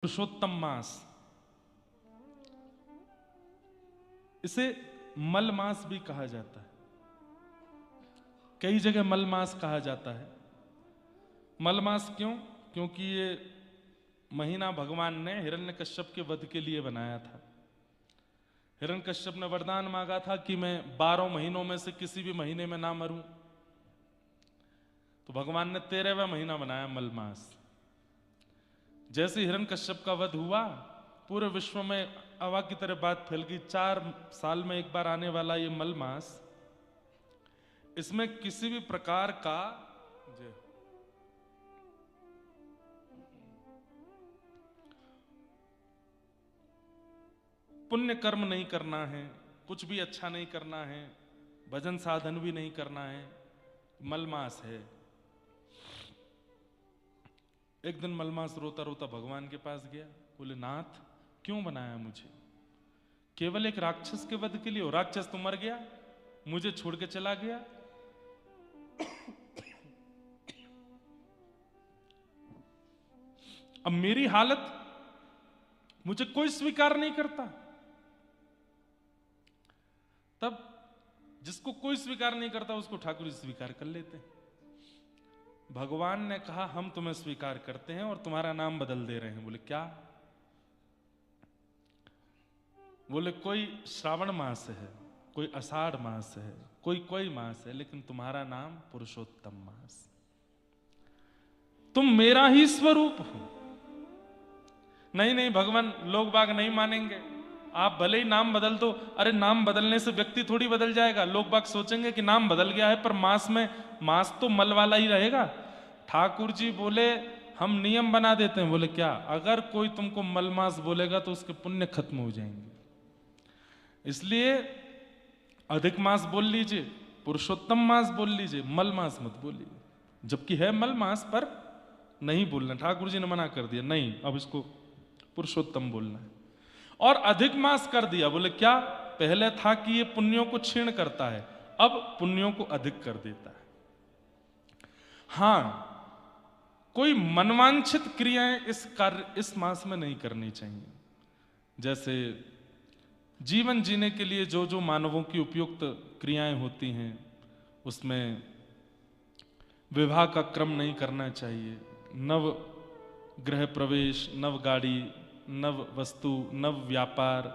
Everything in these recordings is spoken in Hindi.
पुरुषोत्तम मास, इसे मल मास भी कहा जाता है। कई जगह मल मास कहा जाता है। मल मास क्यों? क्योंकि ये महीना भगवान ने हिरण्यकश्यप के वध के लिए बनाया था। हिरण्यकश्यप ने वरदान मांगा था कि मैं 12 महीनों में से किसी भी महीने में ना मरूं, तो भगवान ने 13वां महीना बनाया मल मास। जैसे हिरण्यकश्यप का वध हुआ, पूरे विश्व में हवा की तरह बात फैल गई। 4 साल में एक बार आने वाला ये मल मास, इसमें किसी भी प्रकार का पुण्य कर्म नहीं करना है, कुछ भी अच्छा नहीं करना है, भजन साधन भी नहीं करना है। मलमास है। एक दिन मलमास रोता रोता भगवान के पास गया, बोले नाथ क्यों बनाया मुझे? केवल एक राक्षस के वध के लिए हो? राक्षस तो मर गया, मुझे छोड़ के चला गया। अब मेरी हालत मुझे कोई स्वीकार नहीं करता। तब जिसको कोई स्वीकार नहीं करता उसको ठाकुर जी स्वीकार कर लेते हैं। भगवान ने कहा हम तुम्हें स्वीकार करते हैं और तुम्हारा नाम बदल दे रहे हैं। बोले क्या? बोले कोई श्रावण मास है, कोई आषाढ़ मास है, कोई मास है, लेकिन तुम्हारा नाम पुरुषोत्तम मास। तुम मेरा ही स्वरूप हो। नहीं नहीं भगवान, लोग बाग नहीं मानेंगे। आप भले ही नाम बदल दो। अरे नाम बदलने से व्यक्ति थोड़ी बदल जाएगा। लोग बाग सोचेंगे कि नाम बदल गया है, पर मास तो मल वाला ही रहेगा। ठाकुर जी बोले हम नियम बना देते हैं। बोले क्या? अगर कोई तुमको मलमास बोलेगा तो उसके पुण्य खत्म हो जाएंगे, इसलिए अधिक मास बोल लीजिए, पुरुषोत्तम मास बोल लीजिए, मल मास मत बोलिए। जबकि है मल मास, पर नहीं बोलना। ठाकुर जी ने मना कर दिया, नहीं अब इसको पुरुषोत्तम बोलना है। और अधिक मास कर दिया। बोले क्या? पहले था कि ये पुण्यों को क्षीण करता है, अब पुण्यों को अधिक कर देता है। हां, कोई मनवांछित क्रियाएं इस मास में नहीं करनी चाहिए। जैसे जीवन जीने के लिए जो जो मानवों की उपयुक्त क्रियाएं होती हैं, उसमें विवाह का क्रम नहीं करना चाहिए। नव गृह प्रवेश, नव गाड़ी, नव वस्तु, नव व्यापार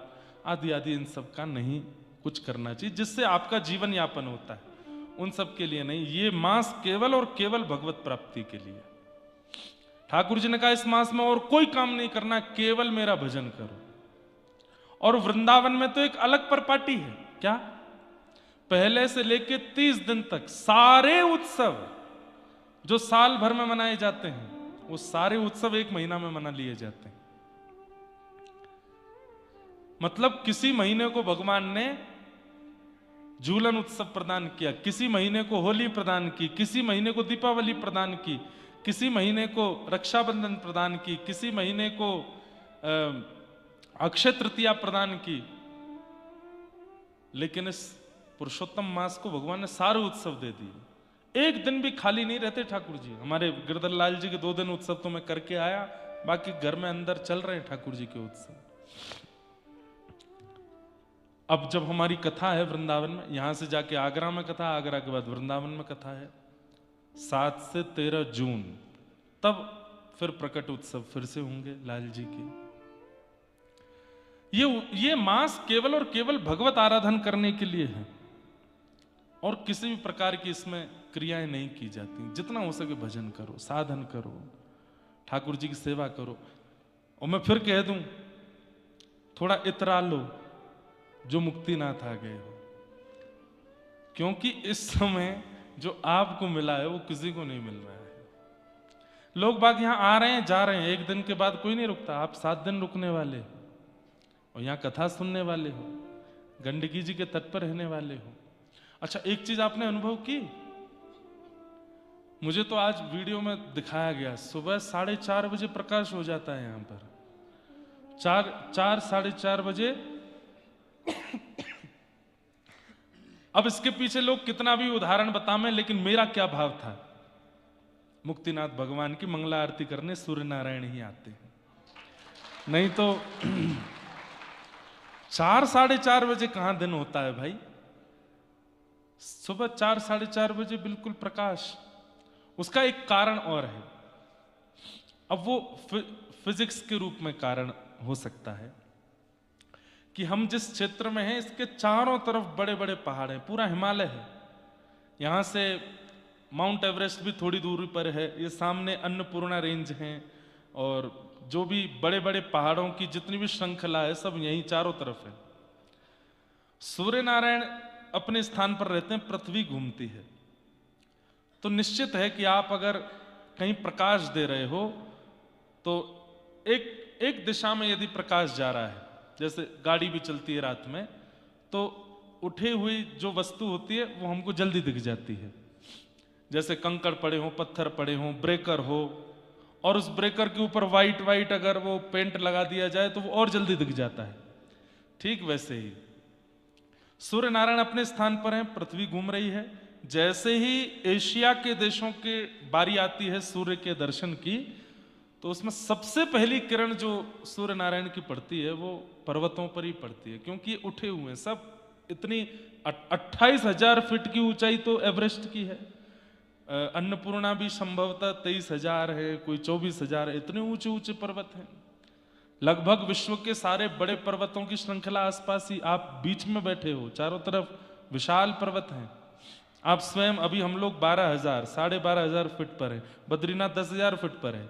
आदि आदि इन सब का नहीं कुछ करना चाहिए, जिससे आपका जीवन यापन होता है। उन सब के लिए नहीं। ये मास केवल और केवल भगवत प्राप्ति के लिए। ठाकुर जी ने कहा इस मास में और कोई काम नहीं करना, केवल मेरा भजन करो। और वृंदावन में तो एक अलग परपाटी है। क्या? पहले से लेके 30 दिन तक सारे उत्सव जो साल भर में मनाए जाते हैं, वो सारे उत्सव 1 महीना में मना लिए जाते हैं। मतलब किसी महीने को भगवान ने झूलन उत्सव प्रदान किया, किसी महीने को होली प्रदान की, किसी महीने को दीपावली प्रदान की, किसी महीने को रक्षाबंधन प्रदान की, किसी महीने को अक्षय तृतीया प्रदान की। लेकिन इस पुरुषोत्तम मास को भगवान ने सारे उत्सव दे दिए। एक दिन भी खाली नहीं रहते ठाकुर जी। हमारे गिरधर लाल जी के 2 दिन उत्सव तो मैं करके आया, बाकी घर में अंदर चल रहे हैं ठाकुर जी के उत्सव। अब जब हमारी कथा है वृंदावन में, यहां से जाके आगरा में कथा, आगरा के बाद वृंदावन में कथा है 7 से 13 जून, तब फिर प्रकट उत्सव फिर से होंगे लाल जी के। ये मास केवल और केवल भगवत आराधन करने के लिए है, और किसी भी प्रकार की इसमें क्रियाएं नहीं की जाती। जितना हो सके भजन करो, साधन करो, ठाकुर जी की सेवा करो। और मैं फिर कह दूं, थोड़ा इतरा लो जो मुक्तिनाथ आ गए हो, क्योंकि इस समय जो आपको मिला है वो किसी को नहीं मिल रहा है। लोग बाग यहां आ रहे हैं, जा रहे हैं, एक दिन के बाद कोई नहीं रुकता। आप 7 दिन रुकने वाले हो और यहां कथा सुनने वाले हो, गंडकी जी के तट पर रहने वाले हो। अच्छा, एक चीज आपने अनुभव की, मुझे तो आज वीडियो में दिखाया गया, सुबह 4:30 बजे प्रकाश हो जाता है यहां पर। 4 साढ़े 4 बजे। अब इसके पीछे लोग कितना भी उदाहरण बतावें, लेकिन मेरा क्या भाव था? मुक्तिनाथ भगवान की मंगला आरती करने सूर्य नारायण ही आते हैं। नहीं तो 4 साढ़े 4 बजे कहां दिन होता है भाई? सुबह 4 साढ़े 4 बजे बिल्कुल प्रकाश। उसका एक कारण और है, अब वो फिजिक्स के रूप में कारण हो सकता है कि हम जिस क्षेत्र में हैं इसके चारों तरफ बड़े बड़े पहाड़ हैं, पूरा हिमालय है। यहां से माउंट एवरेस्ट भी थोड़ी दूरी पर है, ये सामने अन्नपूर्णा रेंज हैं, और जो भी बड़े बड़े पहाड़ों की जितनी भी श्रृंखला है सब यहीं चारों तरफ है। सूर्य नारायण अपने स्थान पर रहते हैं, पृथ्वी घूमती है। तो निश्चित है कि आप अगर कहीं प्रकाश दे रहे हो तो एक दिशा में यदि प्रकाश जा रहा है, जैसे गाड़ी भी चलती है रात में, तो उठी हुई जो वस्तु होती है वो हमको जल्दी दिख जाती है। जैसे कंकड़ पड़े हो, पत्थर पड़े हो, ब्रेकर हो, और उस ब्रेकर के ऊपर वाइट वाइट अगर वो पेंट लगा दिया जाए तो वो और जल्दी दिख जाता है। ठीक वैसे ही सूर्य नारायण अपने स्थान पर हैं, पृथ्वी घूम रही है। जैसे ही एशिया के देशों की बारी आती है सूर्य के दर्शन की, तो उसमें सबसे पहली किरण जो सूर्य नारायण की पड़ती है वो पर्वतों पर ही पड़ती है, क्योंकि उठे हुए हैं सब। इतनी 28,000 फीट की ऊंचाई तो एवरेस्ट की है। अन्नपूर्णा भी संभवतः 23,000 है, कोई 24,000 है। इतने ऊंचे ऊंचे पर्वत हैं, लगभग विश्व के सारे बड़े पर्वतों की श्रृंखला आसपास ही, आप बीच में बैठे हो, चारों तरफ विशाल पर्वत हैं। आप स्वयं, अभी हम लोग 12,000 12,500 फीट पर है, बद्रीनाथ 10,000 फीट पर है,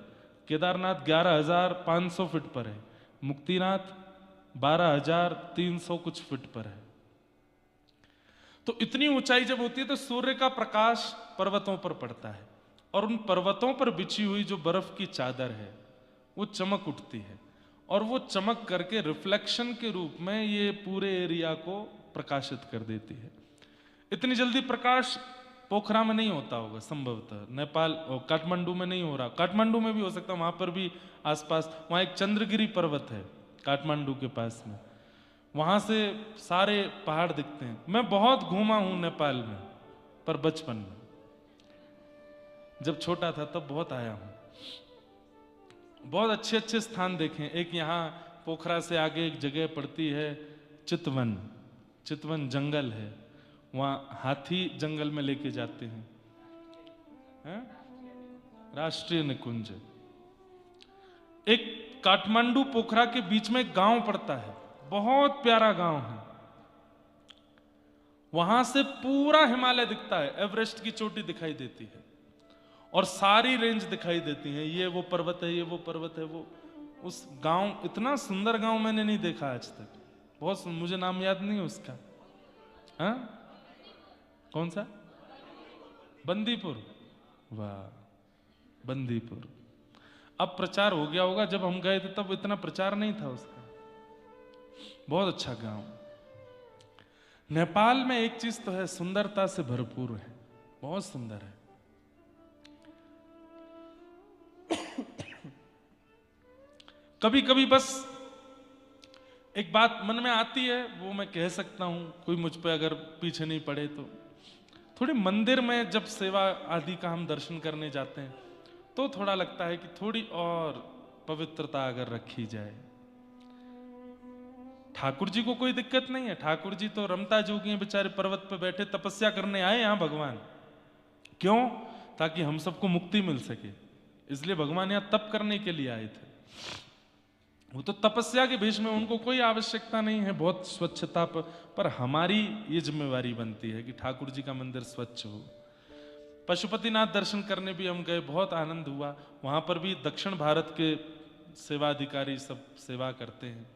केदारनाथ 11,500 फीट पर है, मुक्तिनाथ 12,300 कुछ फीट पर है। तो इतनी ऊंचाई जब होती है तो सूर्य का प्रकाश पर्वतों पर पड़ता है, और उन पर्वतों पर बिछी हुई जो बर्फ की चादर है वो चमक उठती है, और वो चमक करके रिफ्लेक्शन के रूप में ये पूरे एरिया को प्रकाशित कर देती है। इतनी जल्दी प्रकाश पोखरा में नहीं होता होगा संभवतः, नेपाल और काठमांडू में नहीं हो रहा। काठमांडू में भी हो सकता है, वहां पर भी आसपास, वहां एक चंद्रगिरी पर्वत है काठमांडू के पास में, वहां से सारे पहाड़ दिखते हैं। मैं बहुत घूमा हूं नेपाल में, पर बचपन में, जब छोटा था तब बहुत आया हूं, बहुत अच्छे अच्छे स्थान देखे। एक यहाँ पोखरा से आगे एक जगह पड़ती है चितवन, चितवन जंगल है, वहां हाथी जंगल में लेके जाते हैं, राष्ट्रीय निकुंज। एक काठमांडू पोखरा के बीच में एक गांव पड़ता है, बहुत प्यारा गांव है, वहां से पूरा हिमालय दिखता है, एवरेस्ट की चोटी दिखाई देती है, और सारी रेंज दिखाई देती है। ये वो पर्वत है, ये वो पर्वत है। वो उस गांव, इतना सुंदर गांव मैंने नहीं देखा आज तक, बहुत मुझे नाम याद नहीं है उसका। हाँ, कौन सा? बंदीपुर। वाह, बंदीपुर। अब प्रचार हो गया होगा, जब हम गए थे तब इतना प्रचार नहीं था उसका। बहुत अच्छा गांव। नेपाल में एक चीज तो है, सुंदरता से भरपूर है, बहुत सुंदर है। कभी कभी बस एक बात मन में आती है, वो मैं कह सकता हूं, कोई मुझ पे अगर पीछे नहीं पड़े तो, थोड़ी मंदिर में जब सेवा आदि का हम दर्शन करने जाते हैं तो थोड़ा लगता है कि थोड़ी और पवित्रता अगर रखी जाए। ठाकुर जी को कोई दिक्कत नहीं है, ठाकुर जी तो रमता जोगी हैं बेचारे, पर्वत पे बैठे तपस्या करने आए यहां भगवान। क्यों? ताकि हम सबको मुक्ति मिल सके, इसलिए भगवान यहां तप करने के लिए आए थे। वो तो तपस्या के भेष में, उनको कोई आवश्यकता नहीं है बहुत स्वच्छता पर हमारी ये जिम्मेवारी बनती है कि ठाकुर जी का मंदिर स्वच्छ हो। पशुपतिनाथ दर्शन करने भी हम गए, बहुत आनंद हुआ। वहां पर भी दक्षिण भारत के सेवाधिकारी सब सेवा करते हैं,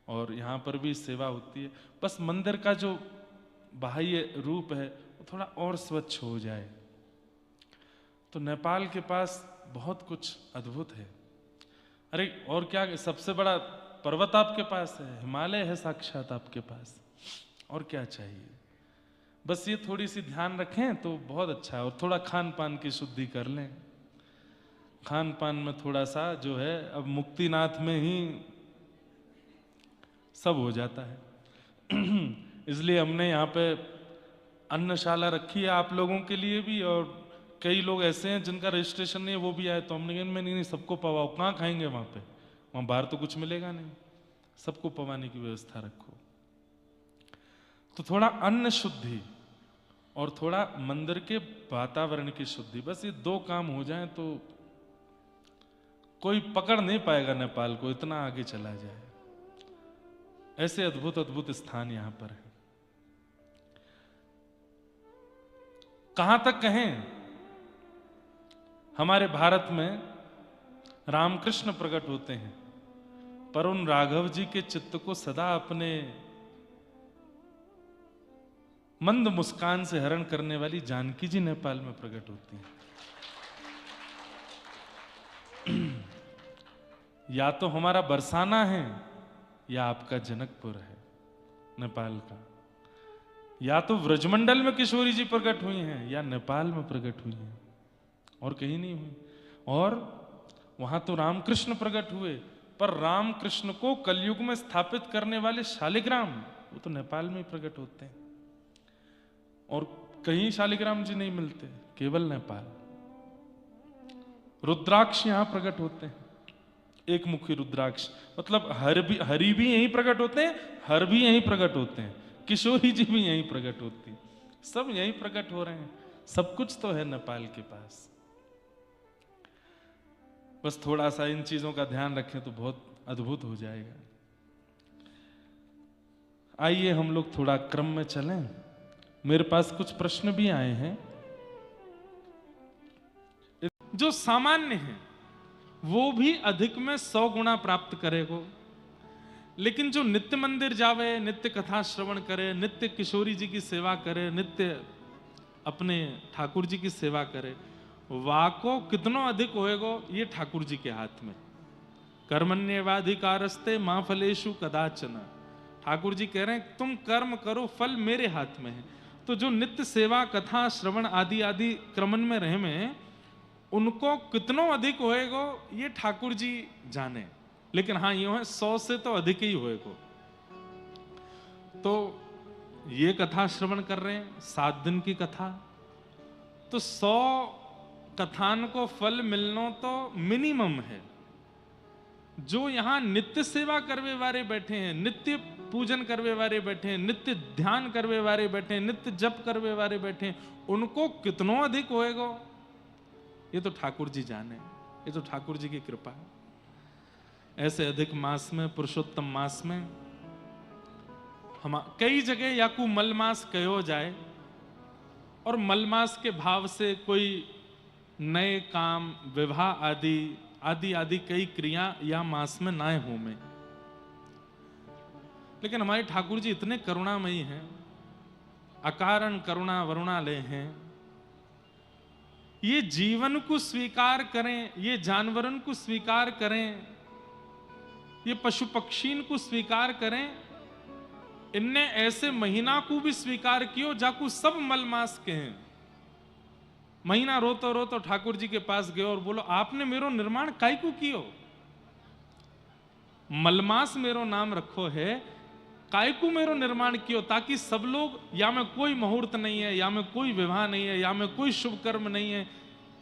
और यहाँ पर भी सेवा होती है। बस मंदिर का जो बाह्य रूप है वो थोड़ा और स्वच्छ हो जाए। तो नेपाल के पास बहुत कुछ अद्भुत है। अरे और क्या, सबसे बड़ा पर्वत आपके पास है, हिमालय है साक्षात आपके पास, और क्या चाहिए? बस ये थोड़ी सी ध्यान रखें तो बहुत अच्छा है। और थोड़ा खान पान की शुद्धि कर लें, खान पान में थोड़ा सा जो है, अब मुक्तिनाथ में ही सब हो जाता है। इसलिए हमने यहाँ पे अन्नशाला रखी है आप लोगों के लिए भी, और कई लोग ऐसे हैं जिनका रजिस्ट्रेशन नहीं है, वो भी आए, तो हमने कहा नहीं सबको पवाओ, कहाँ खाएंगे वहाँ पे, वहां बाहर तो कुछ मिलेगा नहीं, सबको पवाने की व्यवस्था रखो। तो थोड़ा अन्न शुद्धि और थोड़ा मंदिर के वातावरण की शुद्धि, बस ये 2 काम हो जाएं तो कोई पकड़ नहीं पाएगा नेपाल को, इतना आगे चला जाए। ऐसे अद्भुत अद्भुत स्थान यहां पर है। कहां तक कहें, हमारे भारत में रामकृष्ण प्रकट होते हैं, पर उन राघव जी के चित्त को सदा अपने मंद मुस्कान से हरण करने वाली जानकी जी नेपाल में प्रकट होती हैं। या तो हमारा बरसाना है या आपका जनकपुर है नेपाल का, या तो व्रजमंडल में किशोरी जी प्रकट हुई हैं या नेपाल में प्रकट हुई हैं, और कहीं नहीं हुई। और वहां तो रामकृष्ण प्रकट हुए, पर रामकृष्ण को कलयुग में स्थापित करने वाले शालिग्राम वो तो नेपाल में ही प्रकट होते हैं, और कहीं शालिग्राम जी नहीं मिलते, केवल नेपाल। रुद्राक्ष यहां प्रकट होते हैं, एक मुखी रुद्राक्ष, मतलब हरि भी यहीं प्रकट होते हैं, हर भी यहीं प्रकट होते हैं, किशोरी जी भी यहीं प्रकट होती, सब यहीं प्रकट हो रहे हैं। सब कुछ तो है नेपाल के पास। बस थोड़ा सा इन चीजों का ध्यान रखें तो बहुत अद्भुत हो जाएगा। आइए हम लोग थोड़ा क्रम में चलें। मेरे पास कुछ प्रश्न भी आए हैं। जो सामान्य है वो भी अधिक में 100 गुना प्राप्त करेगो, लेकिन जो नित्य मंदिर जावे, नित्य कथा श्रवण करे, नित्य किशोरी जी की सेवा करे, नित्य अपने ठाकुर जी की सेवा करे, वाको कितनो अधिक होएगो ये ठाकुर जी के हाथ में। कर्मण्येवाधिकारस्ते मां फलेषु कदाचन। ठाकुर जी कह रहे हैं तुम कर्म करो, फल मेरे हाथ में है। तो जो नित्य सेवा कथा श्रवण आदि आदि क्रमन में रहे में, उनको कितनो अधिक होएगो ये ठाकुर जी जाने, लेकिन हाँ यो है 100 से तो अधिक ही होएगो। तो ये कथा श्रवण कर रहे हैं 7 दिन की कथा, तो 100 कथान को फल मिलना तो मिनिमम है। जो यहां नित्य सेवा करवे वाले बैठे हैं, नित्य पूजन करवे वाले बैठे हैं, नित्य ध्यान करवे वाले बैठे हैं, नित्य जप करवे वाले बैठे हैं, उनको कितनो अधिक होएगो ये तो ठाकुर जी जाने, ये तो ठाकुर जी की कृपा है। ऐसे अधिक मास में, पुरुषोत्तम मास में हम कई जगह या को मलमास कहो जाए, और मलमास के भाव से कोई नए काम, विवाह आदि आदि आदि कई क्रिया या मास में ना हो में, लेकिन हमारे ठाकुर जी इतने करुणामयी हैं, अकारण करुणा वरुणालय हैं। ये जीवन को स्वीकार करें, ये जानवरन को स्वीकार करें, ये पशु पक्षीन को स्वीकार करें, इनने ऐसे महीना को भी स्वीकार कियो जाकू सब मलमास के हैं। महीना रोतो रोतो ठाकुर जी के पास गयो और बोलो आपने मेरो निर्माण काई को कियो? मलमास मेरो नाम रखो है, काय को मेरो निर्माण कियो? ताकि सब लोग, या में कोई मुहूर्त नहीं है, या में कोई विवाह नहीं है, या में कोई शुभ कर्म नहीं है,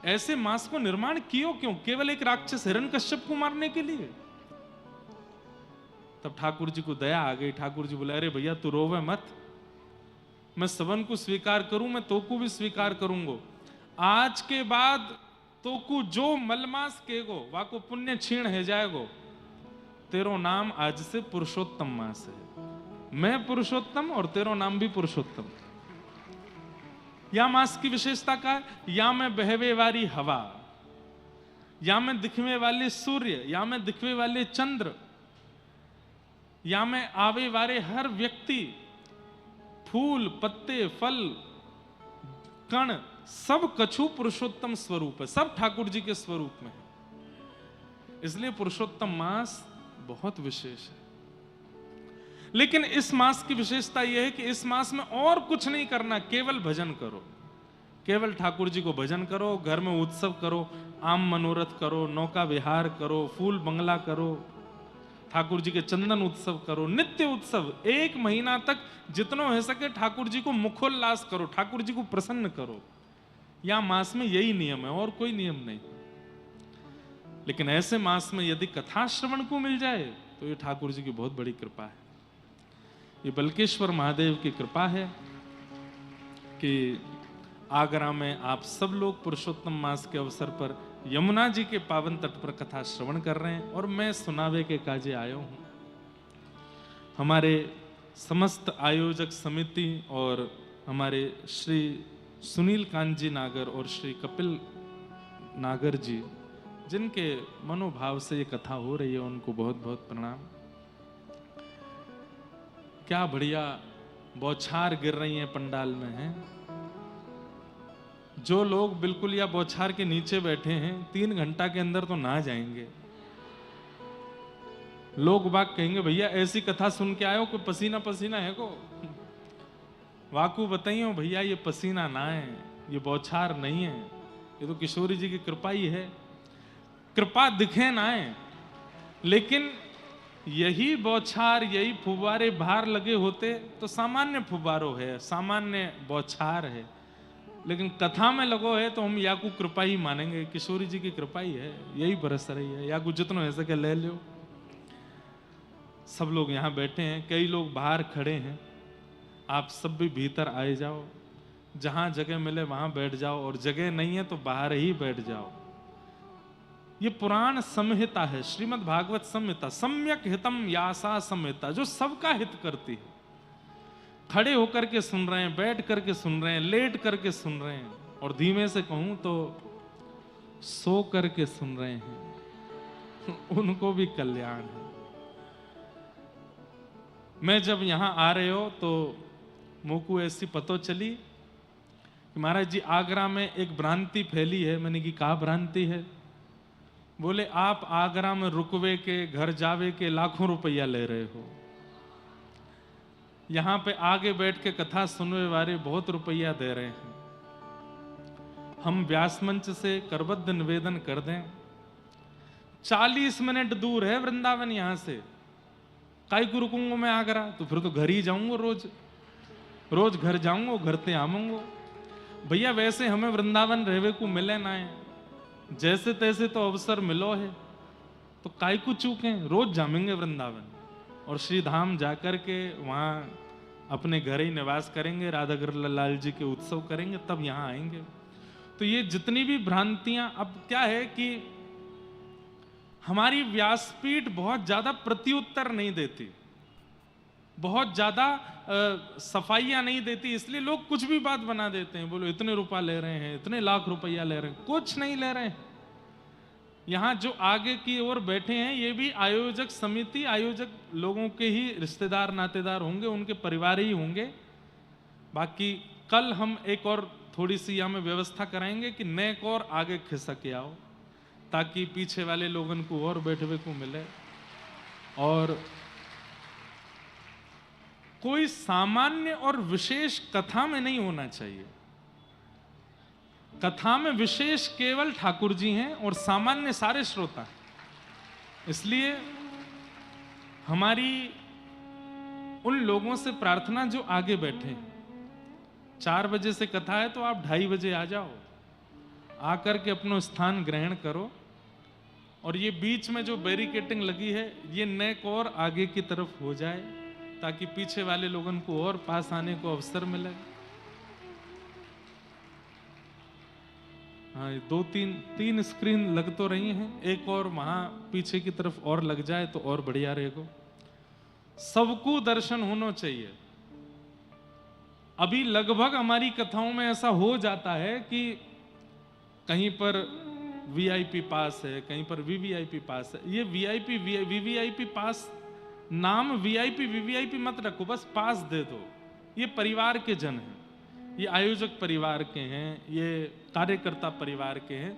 ऐसे मास को निर्माण कियो क्यों? केवल एक राक्षस हिरण्यकश्यप को मारने के लिए? तब ठाकुर जी को दया आ गई। ठाकुर जी बोले अरे भैया तू रोवे मत, मैं सबन को स्वीकार करूं, मैं तो को भी स्वीकार करूंगा। आज के बाद तो को जो मलमास केगो वाको पुण्य क्षीण है जाएगो। तेरो नाम आज से पुरुषोत्तम मास है, मैं पुरुषोत्तम और तेरो नाम भी पुरुषोत्तम। या मास की विशेषता का, या में बहवे वाली हवा, या में दिखने वाले सूर्य, या में दिखने वाले चंद्र, या में आवे वाले हर व्यक्ति, फूल पत्ते फल कण सब कछु पुरुषोत्तम स्वरूप है, सब ठाकुर जी के स्वरूप में है। इसलिए पुरुषोत्तम मास बहुत विशेष है। लेकिन इस मास की विशेषता यह है कि इस मास में और कुछ नहीं करना, केवल भजन करो, केवल ठाकुर जी को भजन करो, घर में उत्सव करो, आम मनोरथ करो, नौका विहार करो, फूल बंगला करो, ठाकुर जी के चंदन उत्सव करो, नित्य उत्सव। 1 महीना तक जितना हो सके ठाकुर जी को मुखोल्लास करो, ठाकुर जी को प्रसन्न करो। या मास में यही नियम है और कोई नियम नहीं। लेकिन ऐसे मास में यदि कथा श्रवण को मिल जाए तो ये ठाकुर जी की बहुत बड़ी कृपा है। ये बल्केश्वर महादेव की कृपा है कि आगरा में आप सब लोग पुरुषोत्तम मास के अवसर पर यमुना जी के पावन तट पर कथा श्रवण कर रहे हैं और मैं सुनावे के काजे आया हूं। हमारे समस्त आयोजक समिति और हमारे श्री सुनील कांजी नागर और श्री कपिल नागर जी, जिनके मनोभाव से ये कथा हो रही है, उनको बहुत बहुत प्रणाम। क्या बढ़िया बौछार गिर रही हैं पंडाल में हैं। जो लोग बिल्कुल या बौछार के नीचे बैठे हैं 3 घंटा के अंदर तो नहा जाएंगे। लोग बाग कहेंगे भैया ऐसी कथा सुन के आयो, कोई पसीना पसीना है को? वाकू बताइयो भैया ये पसीना ना है, ये बौछार नहीं है, ये तो किशोरी जी की कृपा ही है। कृपा दिखे ना है, लेकिन यही बौछार यही फुब्बारे बाहर लगे होते तो सामान्य फुब्बारो है, सामान्य बौछार है, लेकिन कथा में लगो है तो हम याकू कृपा ही मानेंगे। किशोरी जी की कृपा ही है, यही बरस रही है। याकू जितना है सके ले लो। सब लोग यहाँ बैठे हैं, कई लोग बाहर खड़े हैं, आप सब भी भीतर आए जाओ। जहां जगह मिले वहां बैठ जाओ और जगह नहीं है तो बाहर ही बैठ जाओ। ये पुराण संहिता है, श्रीमद् भागवत संहिता, सम्यक हितम यासा संहिता, जो सबका हित करती है। खड़े होकर के सुन रहे हैं, बैठ करके सुन रहे हैं, लेट करके सुन रहे हैं, और धीमे से कहूं तो सो करके सुन रहे हैं, उनको भी कल्याण है। मैं जब यहां आ रहे हो तो मोको ऐसी पतो चली कि महाराज जी आगरा में एक भ्रांति फैली है। मैंने की कहा भ्रांति है? बोले आप आगरा में रुकवे के घर जावे के लाखों रुपया ले रहे हो, यहां पे आगे बैठ के कथा सुनने वाले बहुत रुपया दे रहे हैं। हम व्यास मंच से करबद्ध निवेदन कर दें, 40 मिनट दूर है वृंदावन यहां से, काई को रुकूंगा मैं आगरा? तो फिर तो घर ही जाऊंगा, रोज घर जाऊंगा, घर ते आऊंगा। भैया वैसे हमें वृंदावन रहवे को मिले ना है, जैसे तैसे तो अवसर मिलो है, तो काय को चूके, रोज जामेंगे वृंदावन और श्री धाम जाकर के वहां अपने घर ही निवास करेंगे, राधा कृष्ण लाल जी के उत्सव करेंगे, तब यहां आएंगे। तो ये जितनी भी भ्रांतियां, अब क्या है कि हमारी व्यासपीठ बहुत ज्यादा प्रत्युत्तर नहीं देती, बहुत ज्यादा सफाइयां नहीं देती, इसलिए लोग कुछ भी बात बना देते हैं। बोलो इतने रुपया ले रहे हैं, इतने लाख रुपया ले रहे हैं, कुछ नहीं ले रहे हैं। यहां जो आगे की ओर बैठे हैं ये भी आयोजक समिति, आयोजक लोगों के ही रिश्तेदार नातेदार होंगे, उनके परिवार ही होंगे। बाकी कल हम एक और थोड़ी सी यहाँ में व्यवस्था कराएंगे कि नेक और आगे खिसक आओ, ताकि पीछे वाले लोगों को और बैठने को मिले। और कोई सामान्य और विशेष कथा में नहीं होना चाहिए। कथा में विशेष केवल ठाकुर जी हैं और सामान्य सारे श्रोता हैं। इसलिए हमारी उन लोगों से प्रार्थना जो आगे बैठे हैं, 4 बजे से कथा है तो आप 2:30 बजे आ जाओ, आकर के अपना स्थान ग्रहण करो। और ये बीच में जो बैरिकेटिंग लगी है ये नेक और आगे की तरफ हो जाए, ताकि पीछे वाले लोगों को और पास आने को अवसर मिले। हाँ, 2-3 स्क्रीन लग तो रही हैं, एक और वहां पीछे की तरफ और लग जाए तो और बढ़िया रहेगा। सबको दर्शन होना चाहिए। अभी लगभग हमारी कथाओं में ऐसा हो जाता है कि कहीं पर वीआईपी पास है, कहीं पर वीवीआईपी पास है। ये वीआईपी वीवीआईपी पास, नाम वीआईपी वीवीआईपी मत रखो, बस पास दे दो। ये परिवार के जन हैं, ये आयोजक परिवार के हैं, ये कार्यकर्ता परिवार के हैं।